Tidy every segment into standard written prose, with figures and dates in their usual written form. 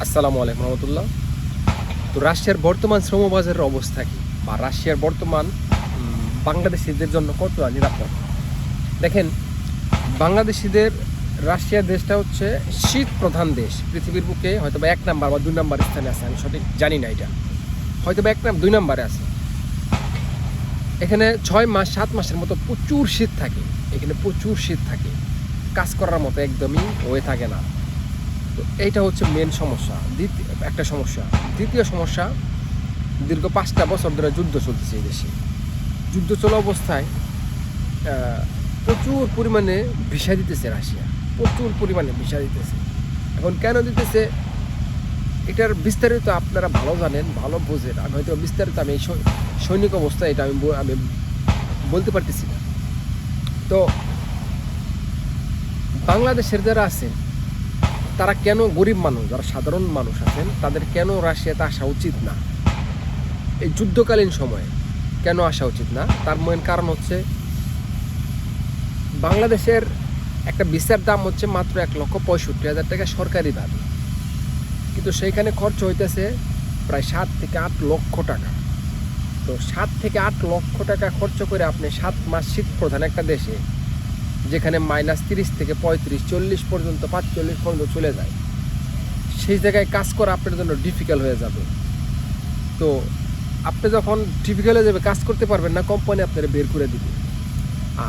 আসসালামু আলাইকুম রহমতুল্লাহ। তো রাশিয়ার বর্তমান শ্রমবাজারের অবস্থা কি, বা রাশিয়ার বর্তমান বাংলাদেশিদের জন্য কতটা নিরাপদ? দেখেন, বাংলাদেশিদের রাশিয়া দেশটা হচ্ছে শীত প্রধান দেশ। পৃথিবীর বুকে হয়তো বা 1 নাম্বার বা 2 নাম্বার স্থানে আছে, আমি সঠিক জানি না এটা, হয়তো বা 2 নাম্বারে আছে। এখানে 6 মাস 7 মাসের মতো প্রচুর শীত থাকে। এখানে প্রচুর শীত থাকে, কাজ করার মতো একদমই হয়ে থাকে না। তো এইটা হচ্ছে মেন সমস্যা, একটা সমস্যা। দ্বিতীয় সমস্যা, দীর্ঘ 5টা বছর ধরে যুদ্ধ চলতেছে এই দেশে। যুদ্ধ চলা অবস্থায় প্রচুর পরিমাণে ভিসা দিতেছে রাশিয়া, প্রচুর পরিমাণে ভিসা দিতেছে। এখন কেন দিতেছে এটার বিস্তারিত আপনারা ভালো জানেন, ভালো বোঝেন। আমি হয়তো বিস্তারিত আমি সৈনিক অবস্থা এটা আমি বলতে পারতেছি না। তো বাংলাদেশের যারা আছেন তারা কেন, গরিব মানুষ যারা সাধারণ মানুষ আছেন, তাদের কেন রাশিয়াতে আসা উচিত না? এই যুদ্ধকালীন সময়ে কেন আসা উচিত না? তার মেন কারণ হচ্ছে বাংলাদেশের একটা ভিসার দাম হচ্ছে মাত্র 1,65,000 টাকা সরকারিভাবে, কিন্তু সেইখানে খরচ হইতেছে প্রায় 7 থেকে 8 লক্ষ টাকা। তো 7 থেকে 8 লক্ষ টাকা খরচ করে আপনি 7 মাস শীত প্রধান একটা দেশে, যেখানে -30 থেকে 35 40 পর্যন্ত 45 পর্যন্ত চলে যায়, সেই জায়গায় কাজ করা আপনার জন্য ডিফিকাল্ট হয়ে যাবে। তো আপনি যখন ডিফিকাল্ট হয়ে যাবে, কাজ করতে পারবেন না, কোম্পানি আপনারা বের করে দিবে।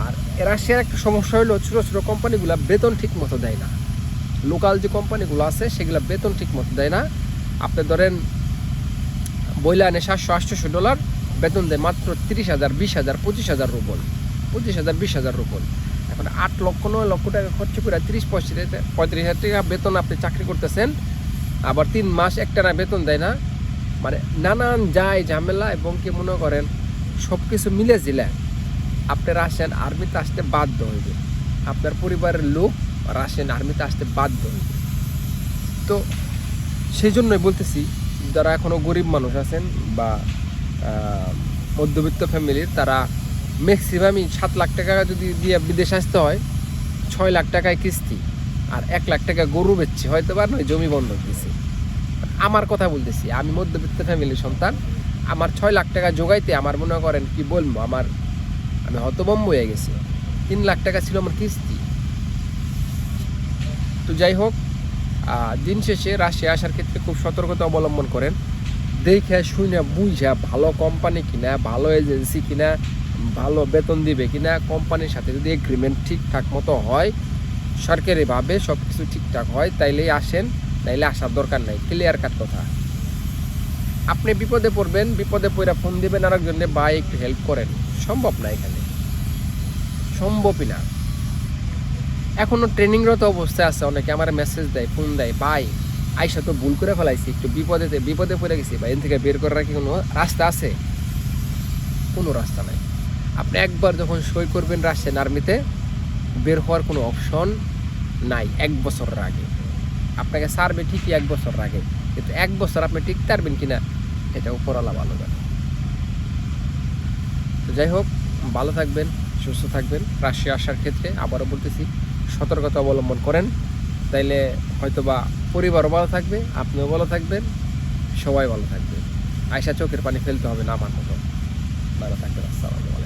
আর রাশিয়ার একটা সমস্যা হলো, ছোটো ছোটো কোম্পানিগুলো বেতন ঠিক মতো দেয় না। লোকাল যে কোম্পানিগুলো আছে সেগুলো বেতন ঠিক মতো দেয় না। আপনি ধরেন বইলে আনে $700-800 বেতন দেয় মাত্র 30,000 20,000 25,000 রুবল, 25,000 20,000 রুবল। এখন 8 লক্ষ 9 লক্ষ টাকা খরচ করে 35,000 টাকা বেতন আপনি চাকরি করতেছেন, আবার 3 মাস একটানা বেতন দেয় না। মানে নানান যায় ঝামেলা, এবং কি মনে করেন সব কিছু মিলে জিলে আপনি রাশিয়ান আর্মিতে আসতে বাধ্য হইবে। আপনার পরিবারের লোক রাশিয়ান আর্মিতে আসতে বাধ্য হইবে। তো সেই জন্যই বলতেছি, যারা এখনও গরিব মানুষ আছেন বা মধ্যবিত্ত ফ্যামিলির, তারা ম্যাক্সিমামই 7 লাখ টাকা যদি দিয়ে বিদেশ আসতে হয়, 6 লাখ টাকায় কিস্তি, আর 1 লাখ টাকা গরু বেচছে, হয়তো বা নয় জমি বন্ধক দিছে। আমার কথা বলতেছি, আমি মধ্যবিত্ত ফ্যামিলির সন্তান। আমার 6 লাখ টাকা জোগাইতে আমার মনে করেন কি বলবো, আমি হতভম্ব হয়ে গেছি। 3 লাখ টাকা ছিল আমার কিস্তি। তো যাই হোক, দিন শেষে রাশিয়া আসার ক্ষেত্রে খুব সতর্কতা অবলম্বন করেন। দেখে শুনে বুঝা, ভালো কোম্পানি কিনা, ভালো এজেন্সি কিনা, ভালো বেতন দিবে কিনা, কোম্পানির সাথে যদি এগ্রিমেন্ট ঠিকঠাক মতো হয়, সরকারিভাবে সব কিছু ঠিকঠাক হয়, তাইলেই আসেন, তাইলে আসার দরকার নাই। ক্লিয়ার কাট কথা। আপনি বিপদে পড়বেন, বিপদে পড়ে ফোন দিবেন আরেকজনে, ভাই একটু হেল্প করেন, সম্ভব না, এখানে সম্ভবই না। এখনও ট্রেনিংরত অবস্থায় আছে, অনেকে আমার মেসেজ দেয়, ফোন দেয়, ভাই আইসা তো ভুল করে ফেলাইছি, একটু বিপদে পড়ে গেছি ভাই, এখান থেকে বের করার কি কোনো রাস্তা আছে? কোনো রাস্তা নাই। আপনি একবার যখন সই করবেন রাশিয়ান আর্মিতে, বের হওয়ার কোনো অপশন নাই 1 বছরের আগে। আপনাকে ছাড়বে ঠিকই 1 বছরের আগে, কিন্তু 1 বছর আপনি টিকতে পারবেন কিনা এটা উপরওয়ালা ভালো জানে। তো যাই হোক, ভালো থাকবেন, সুস্থ থাকবেন। রাশিয়া আসার ক্ষেত্রে আবারও বলতেছি, সতর্কতা অবলম্বন করেন, তাইলে হয়তোবা পরিবারও ভালো থাকবে, আপনিও ভালো থাকবেন, সবাই ভালো থাকবে। আয়সা চোখের পানি ফেলতে হবে না আমার মতো। ভালো থাকবেন। আসসালামু আলাইকুম।